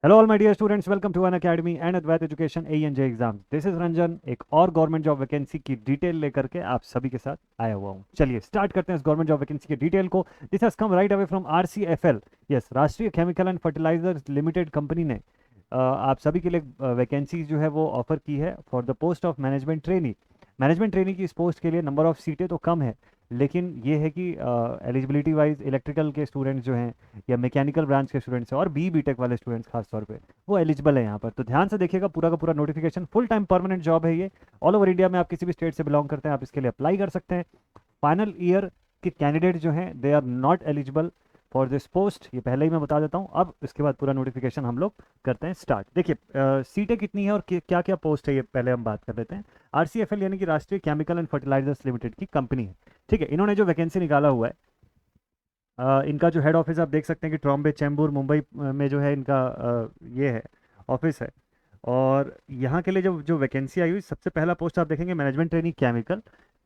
Hello all my dear students, welcome to Unacademy and Advait education ANJ exam. This is Ranjan, एक और government job vacancy की detail लेकर के आप सभी के साथ आया हुआ हूँ। चलिए स्टार्ट करते हैं इस गवर्नमेंट जॉब वैकेंसी की डिटेल को। This has come right away from RCFL। Yes, Rashtriya chemical and fertilizers limited company ने आप सभी के लिए वैकेंसी जो है वो ऑफर की है for the post of management trainee. Management trainee की इस पोस्ट के लिए नंबर ऑफ सीटें तो कम है, लेकिन ये है कि एलिजिबिलिटी वाइज इलेक्ट्रिकल के स्टूडेंट्स जो हैं या मैकेनिकल ब्रांच के स्टूडेंट्स हैं और BTech वाले स्टूडेंट्स खास तौर पे वो एलिजिबल है यहाँ पर। तो ध्यान से देखिएगा, पूरा का पूरा notification full time permanent job है ये। ऑल ओवर इंडिया में आप किसी भी स्टेट से बिलोंग करते हैं आप इसके लिए अप्लाई कर सकते हैं। फाइनल ईयर के कैंडिडेट जो हैं they are not eligible for this post, ये पहले ही मैं बता देता हूँ। अब इसके बाद पूरा नोटिफिकेशन हम लोग करते हैं स्टार्ट। देखिए सीटें कितनी है और क्या क्या पोस्ट है ये पहले हम बात कर लेते हैं। RCFL यानी कि राष्ट्रीय केमिकल एंड फर्टिलाइजर्स लिमिटेड की कंपनी है। ठीक है, इन्होंने जो वैकेंसी निकाला हुआ है, इनका जो हेड ऑफिस आप देख सकते हैं कि ट्रॉम्बे चेंबूर मुंबई में जो है इनका ये है ऑफिस है। और यहाँ के लिए जो जो वैकेंसी आई हुई, सबसे पहला पोस्ट आप देखेंगे management training chemical,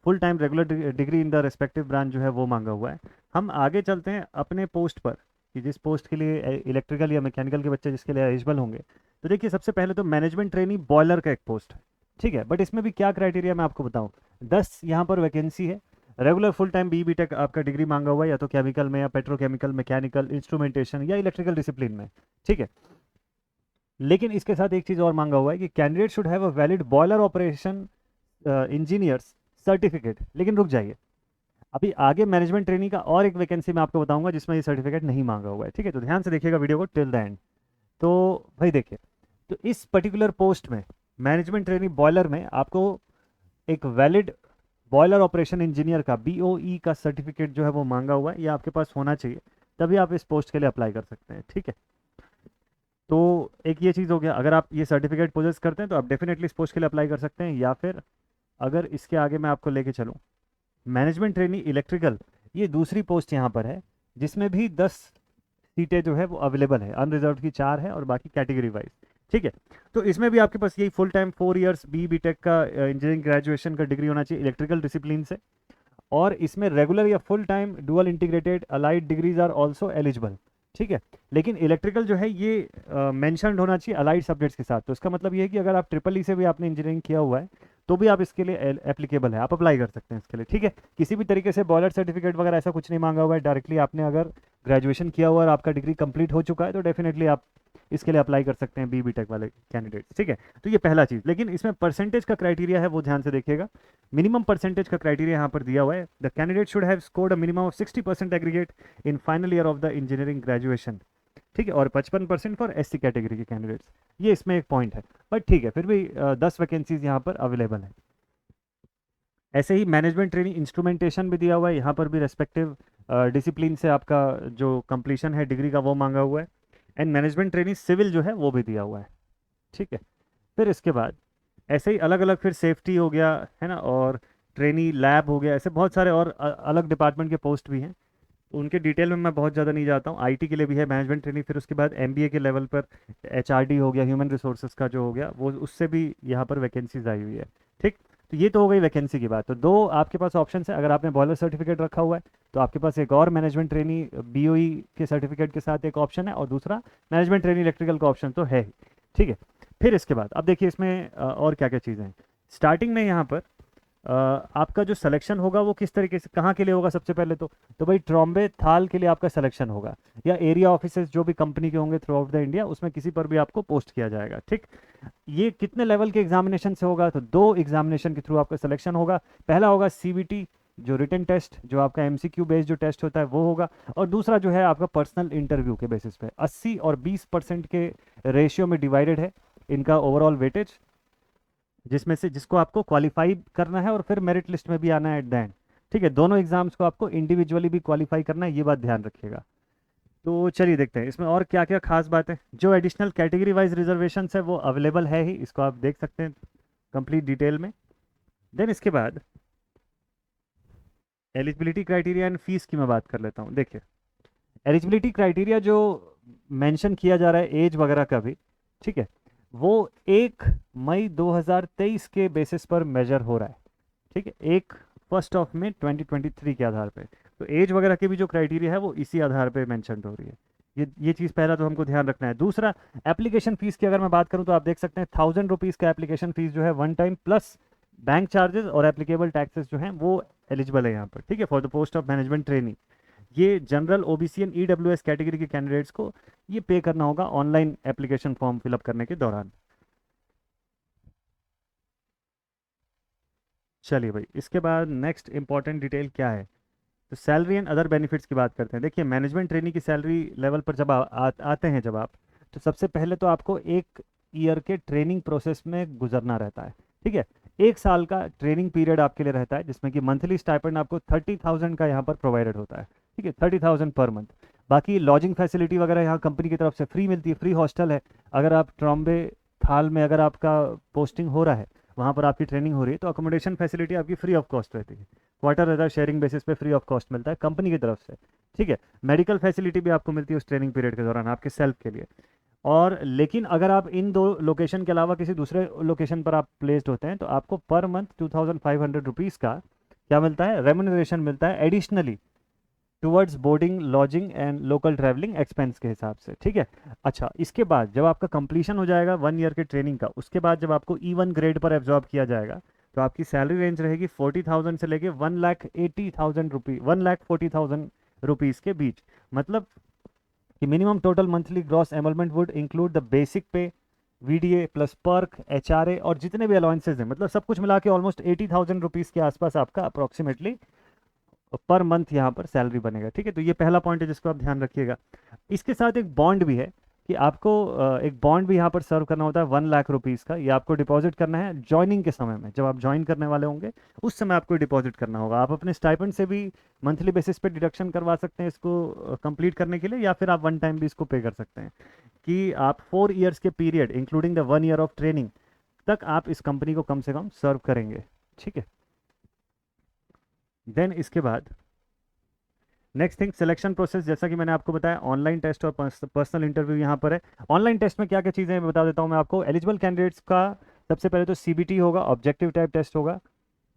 full time regular degree in the respective branch जो है वो मांगा हुआ है। हम आगे चलते हैं अपने पोस्ट पर कि जिस पोस्ट के लिए इलेक्ट्रिकल या मैकेनिकल के बच्चे जिसके लिए एलिजिबल होंगे। तो देखिए सबसे पहले तो मैनेजमेंट ट्रेनिंग बॉयलर का एक पोस्ट है। ठीक है, बट इसमें भी क्या क्राइटेरिया मैं आपको बताऊँ। 10 यहाँ पर वैकेंसी है। रेगुलर फुल टाइम BTech आपका डिग्री मांगा हुआ है, या तो केमिकल में या पेट्रोकेमिकल मैकेनिकल इंस्ट्रूमेंटेशन या इलेक्ट्रिकल डिसिप्लिन में। ठीक है, लेकिन इसके साथ एक चीज़ और मांगा हुआ है कि candidate should have a valid boiler operation engineers certificate. लेकिन रुक जाइए, अभी आगे मैनेजमेंट ट्रेनिंग का और एक वैकेंसी मैं आपको बताऊंगा जिसमें ये सर्टिफिकेट नहीं मांगा हुआ है। ठीक है, तो ध्यान से देखिएगा वीडियो को टिल द एंड। तो भाई देखिए, तो इस पर्टिकुलर पोस्ट में मैनेजमेंट ट्रेनिंग बॉयलर में आपको एक वैलिड बॉयलर ऑपरेशन इंजीनियर का BOE का सर्टिफिकेट जो है वो मांगा हुआ है, ये आपके पास होना चाहिए, तभी आप इस पोस्ट के लिए अप्लाई कर सकते हैं। ठीक है, तो एक ये चीज़ हो गया, अगर आप ये सर्टिफिकेट पोजेस करते हैं तो आप डेफिनेटली इस पोस्ट के लिए अप्लाई कर सकते हैं। या फिर अगर इसके आगे मैं आपको लेके चलूँ, मैनेजमेंट ट्रेनी इलेक्ट्रिकल, ये दूसरी पोस्ट यहाँ पर है जिसमें भी 10 सीटें जो है वो अवेलेबल है। अनरिजर्व की 4 है और बाकी कैटेगरी वाइज। ठीक है, तो इसमें भी आपके पास यही फुल टाइम 4 इयर्स BTech का इंजीनियरिंग ग्रेजुएशन का डिग्री होना चाहिए इलेक्ट्रिकल डिसिप्लिन से। और इसमें रेगुलर या full time dual integrated allied degrees are also eligible. ठीक है, लेकिन इलेक्ट्रिकल जो है ये मेंशनड होना चाहिए अलाइड सब्जेक्ट्स के साथ। तो इसका मतलब ये है कि अगर आप ट्रिपल से भी आपने इंजीनियरिंग किया हुआ है तो भी आप इसके लिए एप्लीकेबल है, आप अप्लाई कर सकते हैं इसके लिए। ठीक है, किसी भी तरीके से बॉयलर सर्टिफिकेट वगैरह ऐसा कुछ नहीं मांगा हुआ है। डायरेक्टली आपने अगर ग्रेजुएशन किया हुआ और आपका डिग्री कंप्लीट हो चुका है तो डेफिनेटली आप इसके लिए अप्लाई कर सकते हैं BTech वाले कैंडिडेट। ठीक है, तो ये पहला चीज़। लेकिन इसमें परसेंटेज का क्राइटेरिया है वो ध्यान से देखिएगा। मिनिमम परसेंटेज का क्राइटेरिया यहाँ पर दिया हुआ है, the candidate should have scored a minimum of 60% aggregate in final year of the engineering graduation. ठीक है, और 55% फॉर SC कैटेगरी के कैंडिडेट्स। ये इसमें एक पॉइंट है, बट ठीक है, फिर भी 10 वैकेंसीज यहाँ पर अवेलेबल है। ऐसे ही मैनेजमेंट ट्रेनिंग इंस्ट्रूमेंटेशन भी दिया हुआ है, यहाँ पर भी रेस्पेक्टिव डिसिप्लिन से आपका जो कंप्लीशन है डिग्री का वो मांगा हुआ है। एंड मैनेजमेंट ट्रेनिंग सिविल जो है वो भी दिया हुआ है। ठीक है, फिर इसके बाद ऐसे ही अलग अलग फिर सेफ्टी हो गया है ना, और ट्रेनी लैब हो गया, ऐसे बहुत सारे और अलग डिपार्टमेंट के पोस्ट भी हैं। उनके डिटेल में मैं बहुत ज़्यादा नहीं जाता हूँ। IT के लिए भी है मैनेजमेंट ट्रेनिंग, फिर उसके बाद MBA के लेवल पर HRD हो गया, ह्यूमन रिसोर्सेज का जो हो गया वो, उससे भी यहाँ पर वैकेंसीज आई हुई है। ठीक, तो ये तो हो गई वैकेंसी की बात। तो दो आपके पास ऑप्शन है, अगर आपने बॉयलर सर्टिफिकेट रखा हुआ है तो आपके पास एक और मैनेजमेंट ट्रेनी BOE के सर्टिफिकेट के साथ एक ऑप्शन है, और दूसरा मैनेजमेंट ट्रेनी इलेक्ट्रिकल का ऑप्शन तो है ही। ठीक है, फिर इसके बाद अब देखिए इसमें और क्या क्या चीज़ें हैं। स्टार्टिंग में यहाँ पर आपका जो सिलेक्शन होगा वो किस तरीके से कहाँ के लिए होगा। सबसे पहले तो भाई ट्रॉम्बे थाल के लिए आपका सिलेक्शन होगा, या एरिया ऑफिसेस जो भी कंपनी के होंगे थ्रू आउट द इंडिया, उसमें किसी पर भी आपको पोस्ट किया जाएगा। ठीक, ये कितने लेवल के एग्जामिनेशन से होगा, तो 2 एग्जामिनेशन के थ्रू आपका सिलेक्शन होगा। पहला होगा CBT जो रिटन टेस्ट, जो आपका MCQ बेस्ड जो टेस्ट होता है वो होगा, और दूसरा जो है आपका पर्सनल इंटरव्यू के बेसिस पे 80 और 20% के रेशियो में डिवाइडेड है इनका ओवरऑल वेटेज, जिसमें से जिसको आपको क्वालिफाई करना है और फिर मेरिट लिस्ट में भी आना है एट द एंड। ठीक है, दोनों एग्जाम्स को आपको इंडिविजुअली भी क्वालिफाई करना है, ये बात ध्यान रखिएगा। तो चलिए देखते हैं इसमें और क्या क्या खास बात है। जो एडिशनल कैटेगरी वाइज रिजर्वेशन है वो अवेलेबल है ही, इसको आप देख सकते हैं कंप्लीट डिटेल में। देन इसके बाद एलिजिबिलिटी क्राइटेरिया एंड फीस की मैं बात कर लेता हूँ। देखिए एलिजिबिलिटी क्राइटेरिया जो मेंशन किया जा रहा है एज वगैरह का भी, ठीक है, वो 1 मई 2023 के बेसिस पर मेजर हो रहा है। ठीक है, 1 मई 2023 के आधार पे। तो एज वगैरह की भी जो क्राइटेरिया है वो इसी आधार पे मेंशन हो रही है। ये चीज़ पहला तो हमको ध्यान रखना है। दूसरा, एप्लीकेशन फ़ीस की अगर मैं बात करूँ तो आप देख सकते हैं 1000 रुपीज़ का एप्लीकेशन फ़ीस जो है one time, plus bank charges और एप्लीकेबल टैक्सेस जो हैं वो एलिजिबल है यहाँ पर, ठीक है, for the post of management trainee. ये general, OBC and EWS category के कैंडिडेट्स को ये पे करना होगा ऑनलाइन एप्लीकेशन फॉर्म फिलअप करने के दौरान। चलिए भाई, इसके बाद नेक्स्ट इंपॉर्टेंट डिटेल क्या है, तो सैलरी एंड अदर बेनिफिट्स की बात करते हैं। देखिए, मैनेजमेंट ट्रेनी की सैलरी लेवल पर जब आते हैं जब आप, तो सबसे पहले तो आपको एक ईयर के ट्रेनिंग प्रोसेस में गुजरना रहता है, ठीक है। एक साल का ट्रेनिंग पीरियड आपके लिए रहता है, जिसमें कि मंथली स्टाइपेंड आपको 30,000 का यहाँ पर प्रोवाइडेड होता है, ठीक है, 30,000 पर मंथ। बाकी लॉजिंग फैसिलिटी वगैरह यहाँ कंपनी की तरफ से फ्री मिलती है, फ्री हॉस्टल है। अगर आप ट्रॉम्बे थाल में अगर आपका पोस्टिंग हो रहा है, वहाँ पर आपकी ट्रेनिंग हो रही है, तो अकोमोडेशन फैसिलिटी आपकी फ्री ऑफ कॉस्ट रहती है। क्वार्टर रहता है, शेयरिंग बेसिस पे फ्री ऑफ कॉस्ट मिलता है कंपनी की तरफ से, ठीक है। मेडिकल फैसिलिटी भी आपको मिलती है उस ट्रेनिंग पीरियड के दौरान आपके सेल्फ के लिए। और लेकिन अगर आप इन दो लोकेशन के अलावा किसी दूसरे लोकेशन पर आप प्लेस्ड होते हैं, तो आपको पर मंथ 2500 रुपीज़ का क्या मिलता है, रेम्यूनरेशन मिलता है additionally towards boarding, lodging and local travelling expense के हिसाब से, ठीक है। अच्छा, इसके बाद जब आपका कंप्लीशन हो जाएगा वन ईयर के ट्रेनिंग का, उसके बाद जब आपको E1 ग्रेड पर एब्जॉर्ब किया जाएगा, तो आपकी सैलरी रेंज रहेगी 40,000 से लेके 1,80,000 रुपीज़, 1,40,000 रुपीज़ के बीच। मतलब कि minimum total monthly gross emolument would include the basic pay, VDA plus perk, HRA और जितने भी अलाउंसेज हैं, मतलब सब कुछ मिला के ऑलमोस्ट 80,000 रुपीज़ के आसपास आपका अप्रॉक्सीमेटली पर मंथ यहाँ पर सैलरी बनेगा, ठीक है। तो ये पहला पॉइंट है जिसको आप ध्यान रखिएगा। इसके साथ एक बॉन्ड भी है कि आपको एक बॉन्ड भी यहाँ पर सर्व करना होता है 1,00,000 रुपीज़ का। ये आपको डिपॉजिट करना है ज्वाइनिंग के समय में, जब आप ज्वाइन करने वाले होंगे उस समय आपको डिपॉजिट करना होगा। आप अपने स्टाइपेंड से भी मंथली बेसिस पे डिडक्शन करवा सकते हैं इसको कंप्लीट करने के लिए, या फिर आप वन टाइम भी इसको पे कर सकते हैं कि आप 4 ईयर्स के period including the 1 year of training तक आप इस कंपनी को कम से कम सर्व करेंगे, ठीक है। देन इसके बाद नेक्स्ट थिंग, सिलेक्शन प्रोसेस, जैसा कि मैंने आपको बताया ऑनलाइन टेस्ट और पर्सनल इंटरव्यू यहाँ पर है। ऑनलाइन टेस्ट में क्या क्या चीज़ें हैं बता देता हूँ मैं आपको। एलिजिबल कैंडिडेट्स का सबसे पहले तो CBT होगा, ऑब्जेक्टिव टाइप टेस्ट होगा।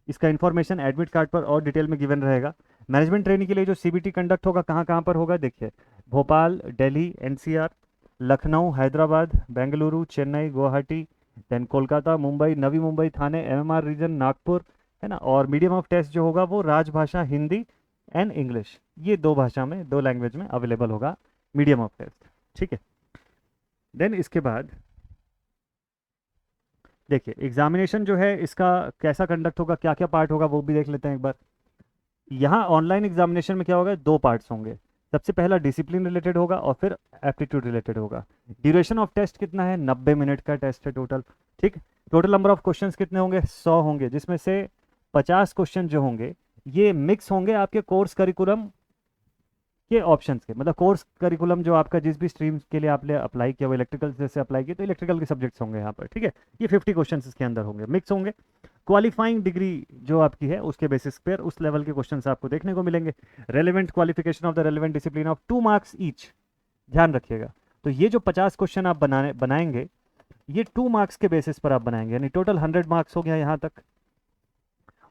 इसका इन्फॉर्मेशन एडमिट कार्ड पर और डिटेल में गिवन रहेगा। मैनेजमेंट ट्रेनिंग के लिए जो CBT कंडक्ट होगा कहाँ कहाँ पर होगा, देखिए, भोपाल, दिल्ली, NCR, लखनऊ, हैदराबाद, बेंगलुरु, चेन्नई, गुवाहाटी, देन कोलकाता, मुंबई, नवी मुंबई, थाने, MMR रीजन, नागपुर, है ना। और मीडियम ऑफ टेस्ट जो होगा वो राजभाषा हिंदी एंड इंग्लिश, ये दो भाषा में, दो लैंग्वेज में अवेलेबल होगा मीडियम ऑफ टेस्ट, ठीक है। देन इसके बाद देखिए, एग्जामिनेशन जो है इसका कैसा कंडक्ट होगा, क्या क्या पार्ट होगा वो भी देख लेते हैं एक बार। यहाँ ऑनलाइन एग्जामिनेशन में क्या होगा, दो पार्ट्स होंगे। सबसे पहला डिसिप्लिन रिलेटेड होगा और फिर एप्टीट्यूड रिलेटेड होगा। ड्यूरेशन ऑफ टेस्ट कितना है, 90 मिनट का टेस्ट है टोटल, ठीक। टोटल नंबर ऑफ क्वेश्चंस कितने होंगे, 100 होंगे, जिसमें से 50 क्वेश्चन जो होंगे ये मिक्स होंगे आपके कोर्स करिकुलम के ऑप्शंस के। मतलब कोर्स करिकुलम जो आपका जिस भी स्ट्रीम के लिए आपने अप्लाई किया, वो इलेक्ट्रिकल जैसे अप्लाई किया तो इलेक्ट्रिकल के सब्जेक्ट्स होंगे यहाँ पर, ठीक है। ये 50 क्वेश्चन इसके अंदर होंगे, मिक्स होंगे। क्वालिफाइंग डिग्री जो आपकी है उसके बेसिस पर उस लेवल के क्वेश्चन आपको देखने को मिलेंगे। Relevant qualification of the relevant discipline of 2 marks each, ध्यान रखिएगा। तो ये जो 50 क्वेश्चन आप बनाएंगे ये 2 मार्क्स के बेसिस पर आप बनाएंगे, यानी टोटल 100 मार्क्स हो गया यहाँ तक।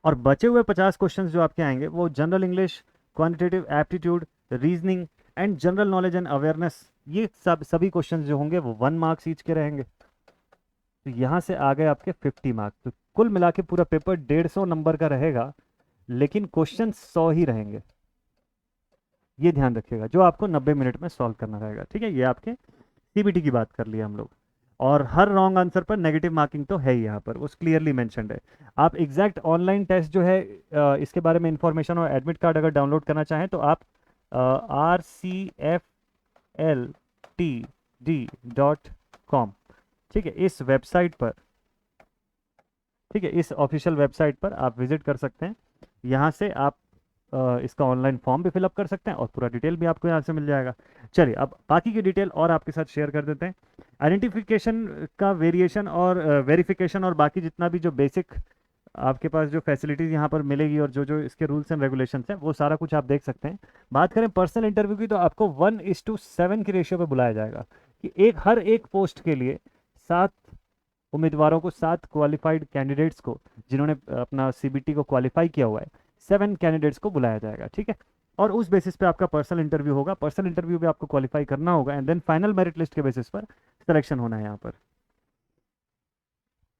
और बचे हुए 50 क्वेश्चंस जो आपके आएंगे वो general English, quantitative aptitude, reasoning and general knowledge and awareness, ये सभी क्वेश्चंस जो होंगे वो 1 मार्क्स ईच के रहेंगे। तो यहाँ से आ गए आपके 50 मार्क्स। तो कुल मिला के पूरा पेपर 150 नंबर का रहेगा, लेकिन क्वेश्चन 100 ही रहेंगे। ये ध्यान रखिएगा, जो आपको 90 मिनट में सॉल्व करना रहेगा, ठीक है। ये आपके CBT की बात कर लिया हम लोग। और हर रॉन्ग आंसर पर नेगेटिव मार्किंग तो है ही यहाँ पर, उस क्लियरली मेंशन्ड है। आप एग्जैक्ट ऑनलाइन टेस्ट जो है इसके बारे में इंफॉर्मेशन और एडमिट कार्ड अगर डाउनलोड करना चाहें तो आप RCFLTD.com, ठीक है, इस वेबसाइट पर, ठीक है, इस ऑफिशियल वेबसाइट पर आप विजिट कर सकते हैं। यहाँ से आप इसका ऑनलाइन फॉर्म भी फिलअप कर सकते हैं और पूरा डिटेल भी आपको यहाँ से मिल जाएगा। चलिए, अब बाकी की डिटेल और आपके साथ शेयर कर देते हैं। आइडेंटिफिकेशन का वेरिएशन और वेरिफिकेशन और बाकी जितना भी जो बेसिक आपके पास जो फैसिलिटीज़ यहाँ पर मिलेगी और जो जो इसके रूल्स एंड रेगुलेशंस हैं वो सारा कुछ आप देख सकते हैं। बात करें पर्सनल इंटरव्यू की, तो आपको 1:7 की रेशियो पे बुलाया जाएगा कि हर एक पोस्ट के लिए 7 उम्मीदवारों को, 7 क्वालिफाइड कैंडिडेट्स को जिन्होंने अपना CBT को क्वालिफाई किया हुआ है, 7 कैंडिडेट्स को बुलाया जाएगा, ठीक है। और उस बेसिस पे आपका पर्सनल इंटरव्यू होगा। पर्सनल इंटरव्यू भी आपको क्वालिफाई करना होगा and then final merit list के बेसिस पर सिलेक्शन होना है यहाँ पर।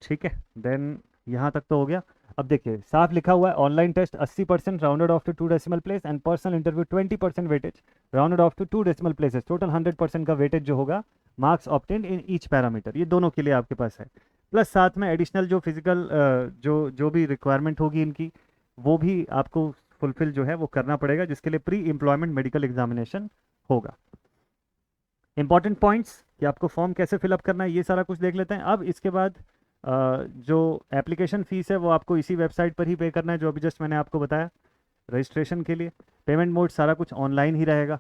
ठीक है, देन यहाँ तक तो हो गया। अब देखिए साफ लिखा हुआ है online test 80% rounded off to 2 decimal place and personal interview 20% weightage rounded off to 2 decimal places, total 100% का वेटेज जो होगा, marks obtained in each parameter, ये दोनों के लिए आपके पास है। प्लस साथ में एडिशनल जो फिजिकल जो भी रिक्वायरमेंट होगी इनकी, वो भी आपको फुलफिल जो है वो करना पड़ेगा, जिसके लिए प्री एम्प्लॉयमेंट मेडिकल एग्जामिनेशन होगा। इंपॉर्टेंट पॉइंट्स कि आपको फॉर्म कैसे फिलअप करना है, ये सारा कुछ देख लेते हैं। अब इसके बाद जो एप्लीकेशन फ़ीस है वो आपको इसी वेबसाइट पर ही पे करना है, जो अभी जस्ट मैंने आपको बताया रजिस्ट्रेशन के लिए। पेमेंट मोड सारा कुछ ऑनलाइन ही रहेगा।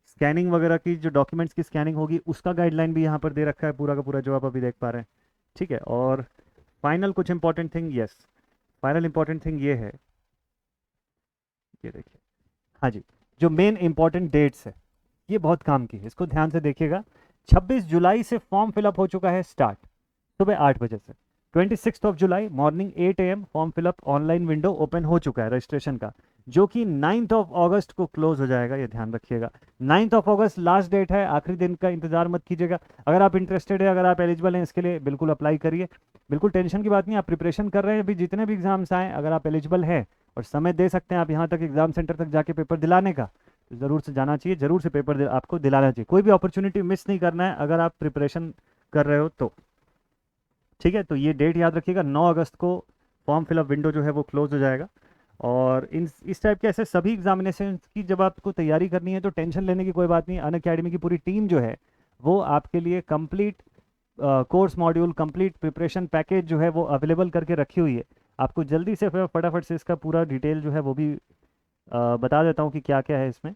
स्कैनिंग वगैरह की जो डॉक्यूमेंट्स की स्कैनिंग होगी उसका गाइडलाइन भी यहाँ पर दे रखा है पूरा का पूरा, जो आप अभी देख पा रहे हैं। ठीक है, और फाइनल कुछ important thing, yes final important thing ये है, ये देखिए, हाँ जी, जो मेन इंपॉर्टेंट डेट्स है ये बहुत काम की है, इसको ध्यान से देखिएगा। 26 जुलाई से फॉर्म फिलअप हो चुका है स्टार्ट, सुबह 8 बजे से। 26 of July morning 8 AM form fill up online window open हो चुका है रजिस्ट्रेशन का, जो कि 9 ऑफ अगस्त को क्लोज हो जाएगा, ये ध्यान रखिएगा। 9 ऑफ अगस्त लास्ट डेट है, आखिरी दिन का इंतजार मत कीजिएगा। अगर आप इंटरेस्टेड है, अगर आप एलिजिबल हैं इसके लिए, बिल्कुल अप्लाई करिए, बिल्कुल टेंशन की बात नहीं। आप प्रिपरेशन कर रहे हैं अभी, जितने भी एग्जाम्स आए, अगर आप एलिजिबल हैं और समय दे सकते हैं आप यहाँ तक एग्जाम सेंटर तक जाके पेपर दिलाने का, तो ज़रूर से जाना चाहिए, ज़रूर से पेपर आपको दिलाना चाहिए। कोई भी अपॉर्चुनिटी मिस नहीं करना है अगर आप प्रिपरेशन कर रहे हो तो। ठीक है, तो ये डेट याद रखिएगा, 9 अगस्त को फॉर्म फिलअप विंडो जो है वो क्लोज हो जाएगा। और इस टाइप के ऐसे सभी एग्जामिनेशन की जब आपको तैयारी करनी है तो टेंशन लेने की कोई बात नहीं। अनअकैडमी की पूरी टीम जो है वो आपके लिए complete course module, complete preparation package जो है वो अवेलेबल करके रखी हुई है। आपको जल्दी से फटाफट से इसका पूरा डिटेल जो है वो भी बता देता हूँ कि क्या क्या है इसमें।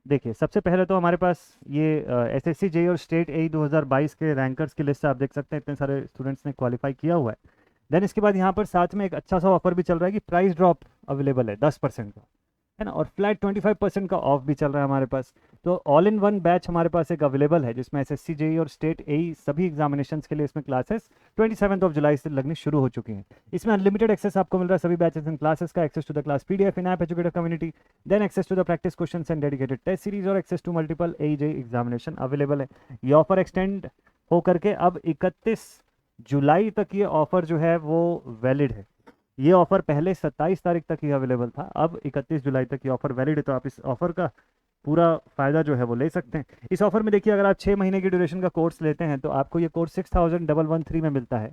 देखिए सबसे पहले तो हमारे पास ये एसएससी जेईई और स्टेट एई 2022 के रैंकर्स की लिस्ट आप देख सकते हैं, इतने सारे स्टूडेंट्स ने क्वालिफाई किया हुआ है। देन इसके बाद यहाँ पर साथ में एक अच्छा सा ऑफर भी चल रहा है कि प्राइस ड्रॉप अवेलेबल है 10% का, है ना, और फ्लैट 25% का ऑफ भी चल रहा है हमारे पास। तो ऑल इन वन बैच हमारे पास एक अवेलेबल है, जिसमें एसएससी जेईई और स्टेट एई सभी एग्जामिनेशन के लिए इसमें क्लासेस 27 ऑफ जुलाई से लगनी शुरू हो चुकी हैं। इसमें अनलिमिटेड एक्सेस आपको मिल रहा है सभी बैचेस एंड क्लासेस का, access to the class PDF in app educator community, then access to the practice questions and dedicated test series और access to multiple AE JEE examination available है। ये offer extend हो करके अब 31 जुलाई तक ये offer जो है वो वैलिड है। ये ऑफर पहले 27 तारीख तक ही अवेलेबल था, अब 31 जुलाई तक ये ऑफर वैलिड है, तो आप इस ऑफर का पूरा फ़ायदा जो है वो ले सकते हैं। इस ऑफर में देखिए अगर आप 6 महीने की ड्यूरेशन का कोर्स लेते हैं तो आपको ये कोर्स 6113 में मिलता है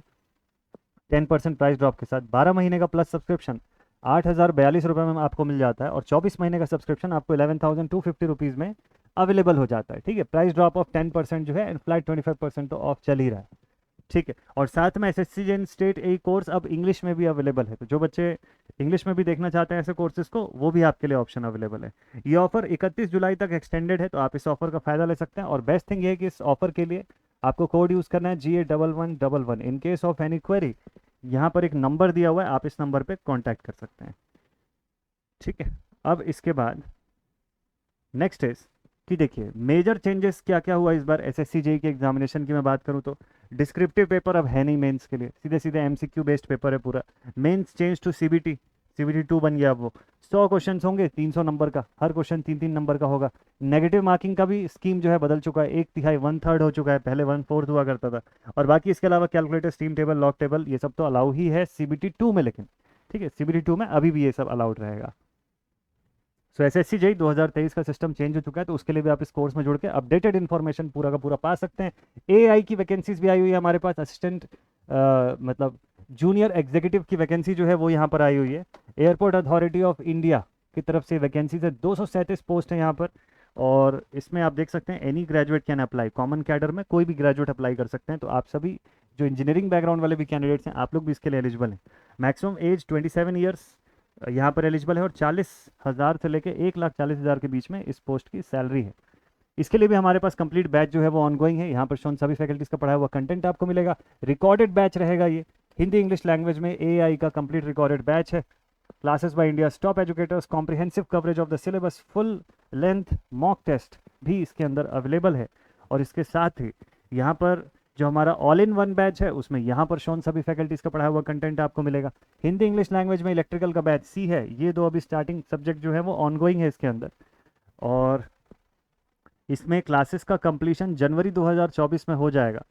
10% प्राइस ड्रॉप के साथ। 12 महीने का प्लस सब्सक्रिप्शन 8042 रुपये में आपको मिल जाता है, और 24 महीने का सब्सक्रिप्शन आपको 11,250 रुपीज़ में अवेलेबल हो जाता है। ठीक है, प्राइस ड्रॉप ऑफ 10% जो है, एंड फ्लैट 25% तो ऑफ चल ही रहा है। ठीक है, और साथ में एसएससी जेईई स्टेट एई कोर्स अब इंग्लिश में भी अवेलेबल है, तो जो बच्चे इंग्लिश में भी देखना चाहते हैं ऐसे कोर्सेज को, वो भी आपके लिए ऑप्शन अवेलेबल है। ये ऑफर 31 जुलाई तक एक्सटेंडेड है, तो आप इस ऑफर का फ़ायदा ले सकते हैं। और बेस्ट थिंग ये है कि इस ऑफर के लिए आपको कोड यूज़ करना है GA1111। In case of any query यहाँ पर एक नंबर दिया हुआ है, आप इस नंबर पर कॉन्टैक्ट कर सकते हैं। ठीक है, अब इसके बाद नेक्स्ट इज कि देखिए मेजर चेंजेस क्या क्या हुआ इस बार एसएससी जेईई के एग्जामिनेशन की मैं बात करूं तो डिस्क्रिप्टिव पेपर अब है नहीं मेंस के लिए, सीधे सीधे एमसीक्यू बेस्ड पेपर है पूरा। Mains change to CBT, CBT 2 बन गया अब वो। 100 क्वेश्चन होंगे, 300 नंबर का, हर क्वेश्चन 3-3 नंबर का होगा। नेगेटिव मार्किंग का भी स्कीम जो है बदल चुका है, 1/3 1/3 हो चुका है, पहले 1/4 हुआ करता था। और बाकी इसके अलावा calculator, steam table, log table, ये सब तो अलाउ ही है सीबीटी 2 में, लेकिन ठीक है सीबीटी 2 में अभी भी ये सब अलाउड रहेगा। सो एसएससी जेईई 2023 का सिस्टम चेंज हो चुका है, तो उसके लिए भी आप इस कोर्स में जुड़ के अपडेटेड इन्फॉर्मेशन पूरा का पूरा पा सकते हैं। एआई की वैकेंसीज भी आई हुई है हमारे पास, असिस्टेंट मतलब जूनियर एग्जीक्यूटिव की वैकेंसी जो है वो यहाँ पर आई हुई है। एयरपोर्ट अथॉरिटी ऑफ इंडिया की तरफ से वैकेंसीज है, 237 पोस्ट है यहाँ पर। और इसमें आप देख सकते हैं any graduate can apply, common cadre में कोई भी ग्रेजुएट अप्लाई कर सकते हैं। तो आप सभी जो इंजीनियरिंग बैकग्राउंड वाले भी कैंडिडेट्स हैं, आप लोग भी इसके लिए एलिजिबल हैं। मैक्सिमम एज 27 ईयर्स यहाँ पर एलिजिबल है, और 40,000 से लेकर 1,40,000 के बीच में इस पोस्ट की सैलरी है। इसके लिए भी हमारे पास कंप्लीट बैच जो है वो ऑनगोइंग है। यहाँ पर शोन सभी फैकल्टीज का पढ़ाया हुआ कंटेंट आपको मिलेगा। रिकॉर्डेड बैच रहेगा ये, हिंदी इंग्लिश लैंग्वेज में एआई का कंप्लीट रिकॉर्डेड बैच है। Classes by India top educators, comprehensive coverage of the syllabus, full length mock test भी इसके अंदर अवेलेबल है। और इसके साथ ही यहाँ पर जो हमारा ऑल इन वन बैच है उसमें यहाँ पर शोन सभी फैकल्टीज़ का पढ़ा हुआ कंटेंट आपको मिलेगा। हिंदी इंग्लिश लैंग्वेज में इलेक्ट्रिकल का बैच सी है, ये दो अभी स्टार्टिंग सब्जेक्ट जो है वो ऑनगोइंग है इसके अंदर, और इसमें क्लासेस का कंप्लीशन जनवरी 2024 में हो जाएगा।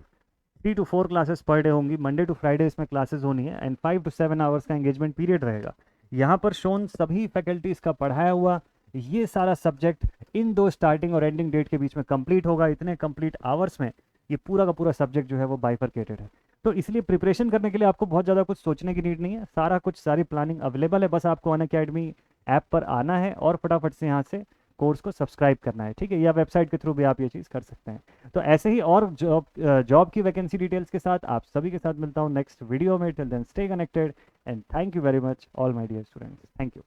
3 to 4 क्लासेस पर डे होंगी, मंडे टू फ्राइडे इसमें क्लासेस होनी है, एंड 5 to 7 आवर्स का एंगेजमेंट पीरियड रहेगा। यहाँ पर शोन सभी फैकल्टीज़ का पढ़ाया हुआ ये सारा सब्जेक्ट इन दो स्टार्टिंग और एंडिंग डेट के बीच में कंप्लीट होगा। इतने कंप्लीट आवर्स में ये पूरा का पूरा सब्जेक्ट जो है वो बाइफरकेटेड है। तो इसलिए प्रिपरेशन करने के लिए आपको बहुत ज़्यादा कुछ सोचने की नीड नहीं है, सारा कुछ सारी प्लानिंग अवेलेबल है, बस आपको अनअकैडमी ऐप पर आना है और फटाफट से यहाँ से कोर्स को सब्सक्राइब करना है, ठीक है, या वेबसाइट के थ्रू भी आप ये चीज़ कर सकते हैं। तो ऐसे ही और जॉब की वैकेंसी डिटेल्स के साथ आप सभी के साथ मिलता हूँ नेक्स्ट वीडियो में। Till then stay connected and thank you very much all my dear students, thank you.